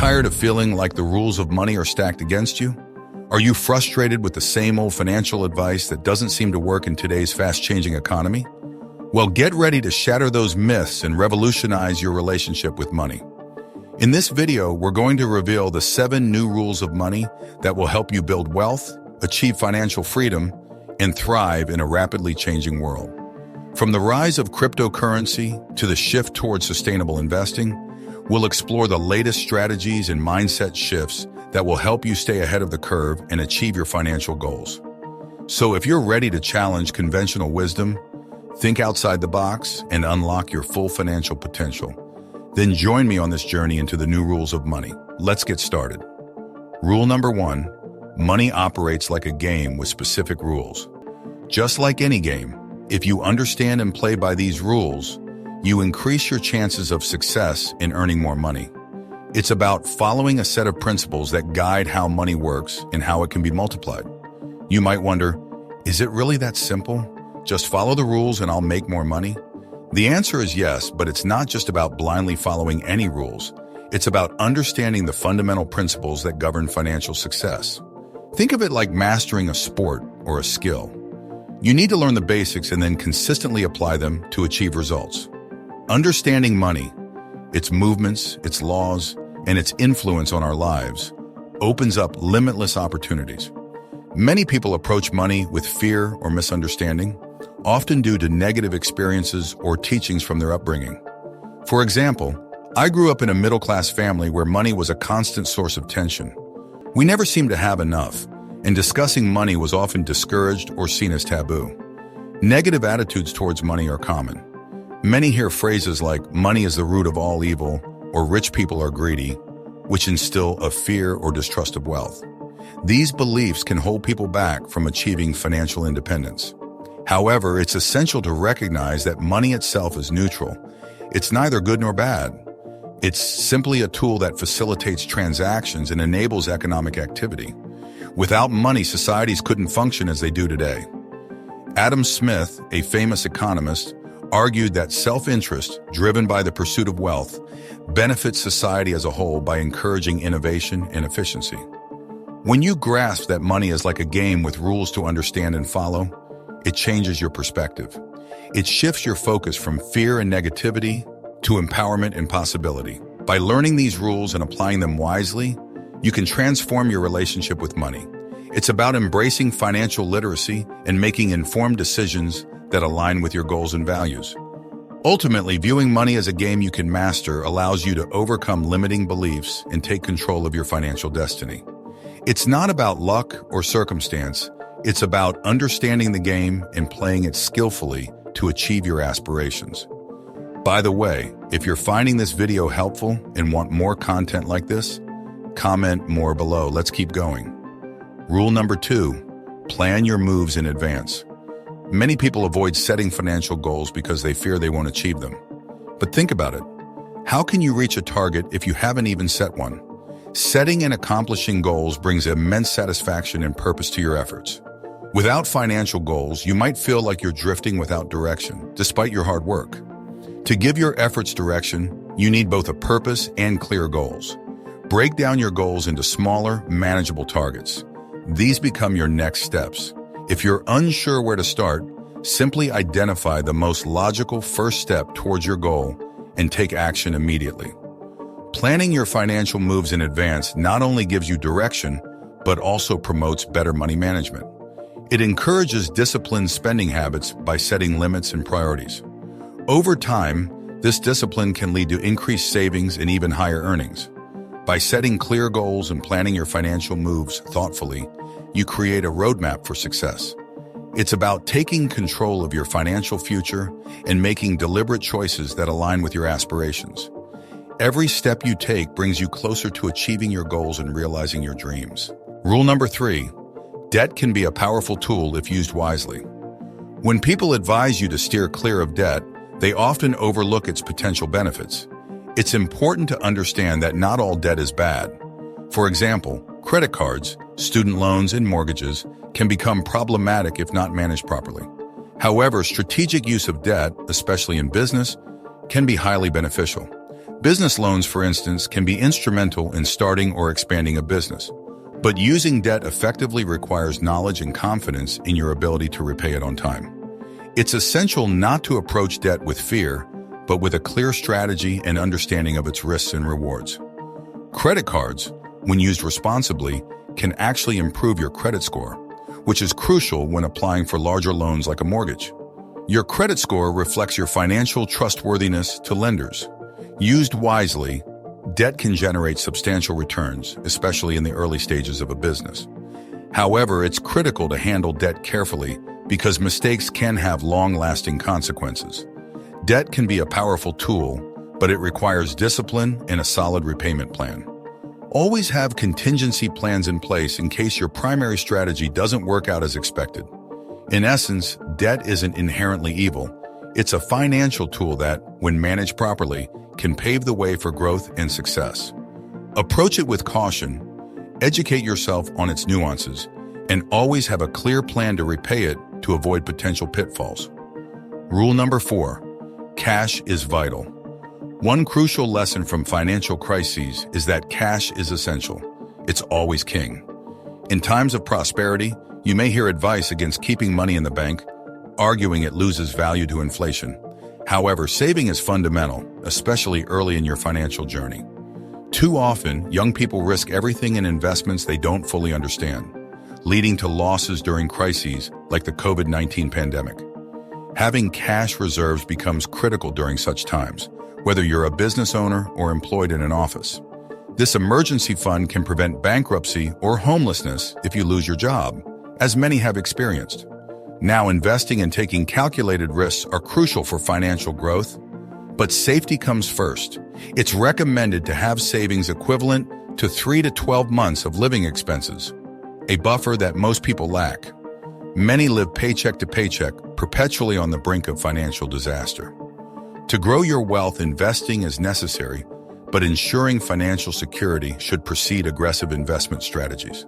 tired of feeling like the rules of money are stacked against you? Are you frustrated with the same old financial advice that doesn't seem to work in today's fast-changing economy? Well, get ready to shatter those myths and revolutionize your relationship with money. In this video, we're going to reveal the 7 new rules of money that will help you build wealth, achieve financial freedom, and thrive in a rapidly changing world. From the rise of cryptocurrency to the shift towards sustainable investing, we'll explore the latest strategies and mindset shifts that will help you stay ahead of the curve and achieve your financial goals. So if you're ready to challenge conventional wisdom, think outside the box, and unlock your full financial potential, then join me on this journey into the new rules of money. Let's get started. Rule number 1, money operates like a game with specific rules. Just like any game, if you understand and play by these rules, you increase your chances of success in earning more money. It's about following a set of principles that guide how money works and how it can be multiplied. You might wonder, is it really that simple? Just follow the rules and I'll make more money? The answer is yes, but it's not just about blindly following any rules. It's about understanding the fundamental principles that govern financial success. Think of it like mastering a sport or a skill. You need to learn the basics and then consistently apply them to achieve results. Understanding money, its movements, its laws, and its influence on our lives opens up limitless opportunities. Many people approach money with fear or misunderstanding, often due to negative experiences or teachings from their upbringing. For example, I grew up in a middle-class family where money was a constant source of tension. We never seemed to have enough, and discussing money was often discouraged or seen as taboo. Negative attitudes towards money are common. Many hear phrases like, money is the root of all evil, or rich people are greedy, which instill a fear or distrust of wealth. These beliefs can hold people back from achieving financial independence. However, it's essential to recognize that money itself is neutral. It's neither good nor bad. It's simply a tool that facilitates transactions and enables economic activity. Without money, societies couldn't function as they do today. Adam Smith, a famous economist, argued that self-interest, driven by the pursuit of wealth, benefits society as a whole by encouraging innovation and efficiency. When you grasp that money is like a game with rules to understand and follow, it changes your perspective. It shifts your focus from fear and negativity to empowerment and possibility. By learning these rules and applying them wisely, you can transform your relationship with money. It's about embracing financial literacy and making informed decisions that align with your goals and values. Ultimately, viewing money as a game you can master allows you to overcome limiting beliefs and take control of your financial destiny. It's not about luck or circumstance. It's about understanding the game and playing it skillfully to achieve your aspirations. By the way, if you're finding this video helpful and want more content like this, comment more below. Let's keep going. Rule number 2, plan your moves in advance. Many people avoid setting financial goals because they fear they won't achieve them. But think about it. How can you reach a target if you haven't even set one? Setting and accomplishing goals brings immense satisfaction and purpose to your efforts. Without financial goals, you might feel like you're drifting without direction, despite your hard work. To give your efforts direction, you need both a purpose and clear goals. Break down your goals into smaller, manageable targets. These become your next steps. If you're unsure where to start, simply identify the most logical first step towards your goal and take action immediately. Planning your financial moves in advance not only gives you direction, but also promotes better money management. It encourages disciplined spending habits by setting limits and priorities. Over time, this discipline can lead to increased savings and even higher earnings. By setting clear goals and planning your financial moves thoughtfully, you create a roadmap for success. It's about taking control of your financial future and making deliberate choices that align with your aspirations. Every step you take brings you closer to achieving your goals and realizing your dreams. Rule number 3, debt can be a powerful tool if used wisely. When people advise you to steer clear of debt, they often overlook its potential benefits. It's important to understand that not all debt is bad. For example, credit cards, student loans, and mortgages can become problematic if not managed properly. However, strategic use of debt, especially in business, can be highly beneficial. Business loans, for instance, can be instrumental in starting or expanding a business, but using debt effectively requires knowledge and confidence in your ability to repay it on time. It's essential not to approach debt with fear, but with a clear strategy and understanding of its risks and rewards. Credit cards, when used responsibly, can actually improve your credit score, which is crucial when applying for larger loans like a mortgage. Your credit score reflects your financial trustworthiness to lenders. Used wisely, debt can generate substantial returns, especially in the early stages of a business. However, it's critical to handle debt carefully because mistakes can have long-lasting consequences. Debt can be a powerful tool, but it requires discipline and a solid repayment plan. Always have contingency plans in place in case your primary strategy doesn't work out as expected. In essence, debt isn't inherently evil. It's a financial tool that, when managed properly, can pave the way for growth and success. Approach it with caution, educate yourself on its nuances, and always have a clear plan to repay it to avoid potential pitfalls. Rule number 4, cash is vital. One crucial lesson from financial crises is that cash is essential. It's always king. In times of prosperity, you may hear advice against keeping money in the bank, arguing it loses value to inflation. However, saving is fundamental, especially early in your financial journey. Too often, young people risk everything in investments they don't fully understand, leading to losses during crises like the COVID-19 pandemic. Having cash reserves becomes critical during such times, whether you're a business owner or employed in an office. This emergency fund can prevent bankruptcy or homelessness if you lose your job, as many have experienced. Now, investing and taking calculated risks are crucial for financial growth, but safety comes first. It's recommended to have savings equivalent to 3 to 12 months of living expenses, a buffer that most people lack. Many live paycheck to paycheck, perpetually on the brink of financial disaster. To grow your wealth, investing is necessary, but ensuring financial security should precede aggressive investment strategies.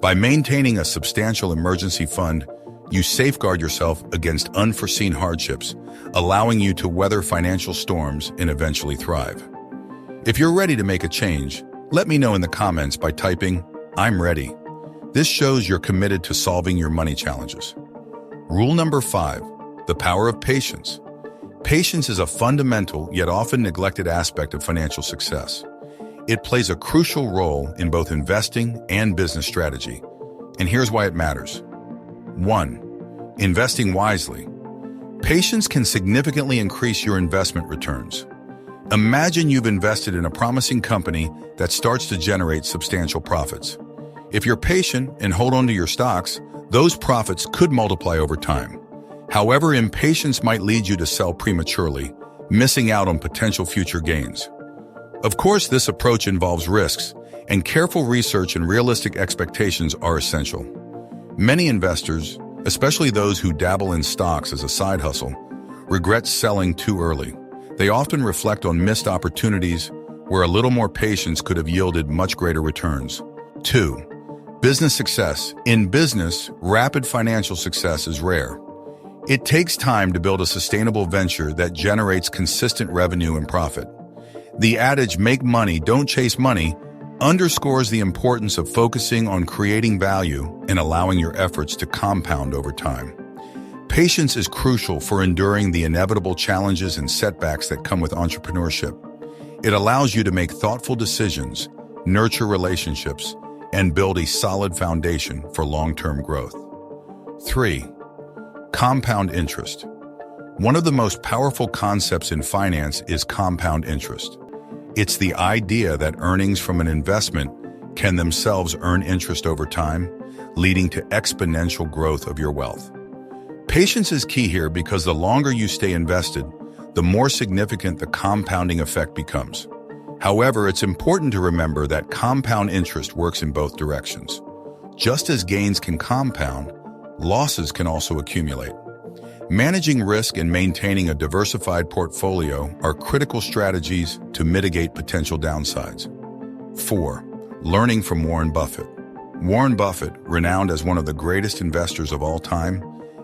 By maintaining a substantial emergency fund, you safeguard yourself against unforeseen hardships, allowing you to weather financial storms and eventually thrive. If you're ready to make a change, let me know in the comments by typing, "I'm ready." This shows you're committed to solving your money challenges. Rule number 5, the power of patience. Patience is a fundamental yet often neglected aspect of financial success. It plays a crucial role in both investing and business strategy, and here's why it matters. 1. Investing wisely. Patience can significantly increase your investment returns. Imagine you've invested in a promising company that starts to generate substantial profits. If you're patient and hold on to your stocks, those profits could multiply over time. However, impatience might lead you to sell prematurely, missing out on potential future gains. Of course, this approach involves risks, and careful research and realistic expectations are essential. Many investors, especially those who dabble in stocks as a side hustle, regret selling too early. They often reflect on missed opportunities where a little more patience could have yielded much greater returns. 2. Business success. In business, rapid financial success is rare. It takes time to build a sustainable venture that generates consistent revenue and profit. The adage, "make money, don't chase money," underscores the importance of focusing on creating value and allowing your efforts to compound over time. Patience is crucial for enduring the inevitable challenges and setbacks that come with entrepreneurship. It allows you to make thoughtful decisions, nurture relationships, and build a solid foundation for long-term growth. 3. Compound interest. One of the most powerful concepts in finance is compound interest. It's the idea that earnings from an investment can themselves earn interest over time, leading to exponential growth of your wealth. Patience is key here because the longer you stay invested, the more significant the compounding effect becomes. However, it's important to remember that compound interest works in both directions. Just as gains can compound, losses can also accumulate. Managing risk and maintaining a diversified portfolio are critical strategies to mitigate potential downsides. 4. Learning from Warren Buffett. Warren Buffett, renowned as one of the greatest investors of all time,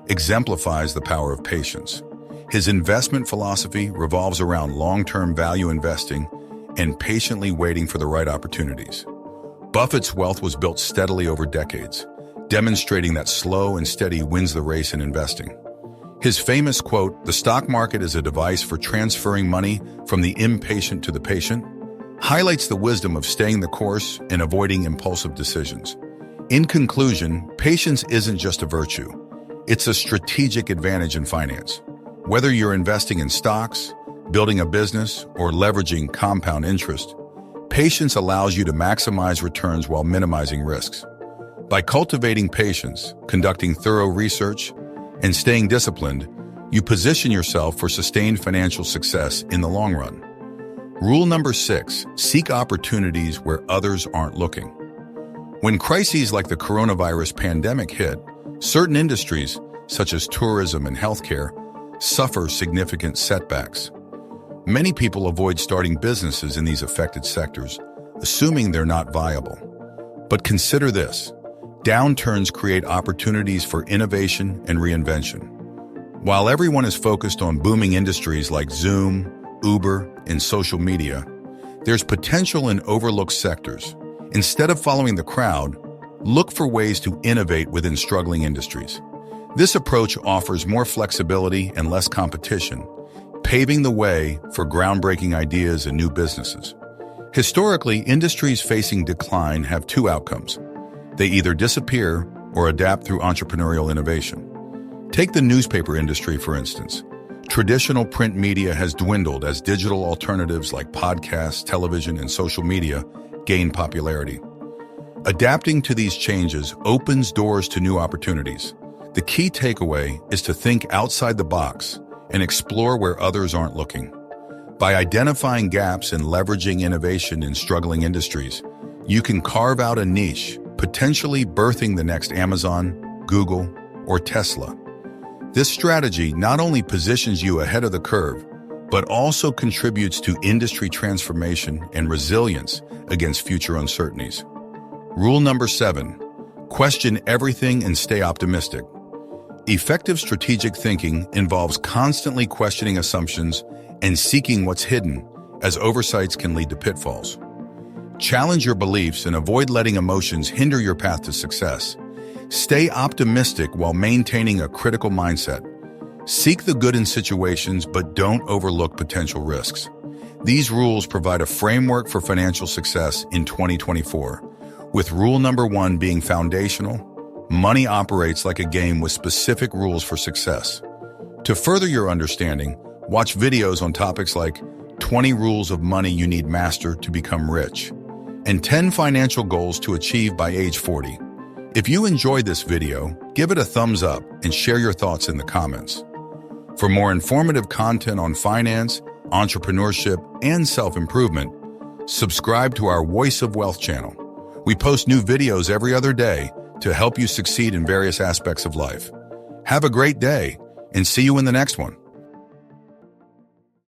exemplifies the power of patience. His investment philosophy revolves around long-term value investing and patiently waiting for the right opportunities. Buffett's wealth was built steadily over decades, demonstrating that slow and steady wins the race in investing. His famous quote, "The stock market is a device for transferring money from the impatient to the patient," highlights the wisdom of staying the course and avoiding impulsive decisions. In conclusion, patience isn't just a virtue. It's a strategic advantage in finance. Whether you're investing in stocks, building a business, or leveraging compound interest, patience allows you to maximize returns while minimizing risks. By cultivating patience, conducting thorough research, and staying disciplined, you position yourself for sustained financial success in the long run. Rule number 6, seek opportunities where others aren't looking. When crises like the coronavirus pandemic hit, certain industries, such as tourism and healthcare, suffer significant setbacks. Many people avoid starting businesses in these affected sectors, assuming they're not viable. But consider this: downturns create opportunities for innovation and reinvention. While everyone is focused on booming industries like Zoom, Uber, and social media, there's potential in overlooked sectors. Instead of following the crowd, look for ways to innovate within struggling industries. This approach offers more flexibility and less competition, paving the way for groundbreaking ideas and new businesses. Historically, industries facing decline have two outcomes. They either disappear or adapt through entrepreneurial innovation. Take the newspaper industry, for instance. Traditional print media has dwindled as digital alternatives like podcasts, television, and social media gain popularity. Adapting to these changes opens doors to new opportunities. The key takeaway is to think outside the box and explore where others aren't looking. By identifying gaps and leveraging innovation in struggling industries, you can carve out a niche, potentially birthing the next Amazon, Google, or Tesla. This strategy not only positions you ahead of the curve, but also contributes to industry transformation and resilience against future uncertainties. Rule number 7, question everything and stay optimistic. Effective strategic thinking involves constantly questioning assumptions and seeking what's hidden, as oversights can lead to pitfalls. Challenge your beliefs and avoid letting emotions hinder your path to success. Stay optimistic while maintaining a critical mindset. Seek the good in situations, but don't overlook potential risks. These rules provide a framework for financial success in 2024, with rule number 1 being foundational. Money operates like a game with specific rules for success. To further your understanding, watch videos on topics like 20 rules of money you need master to become rich and 10 financial goals to achieve by age 40. If you enjoyed this video, give it a thumbs up and share your thoughts in the comments. For more informative content on finance, entrepreneurship, and self-improvement, subscribe to our Voice of Wealth channel. We post new videos every other day to help you succeed in various aspects of life. Have a great day and see you in the next one.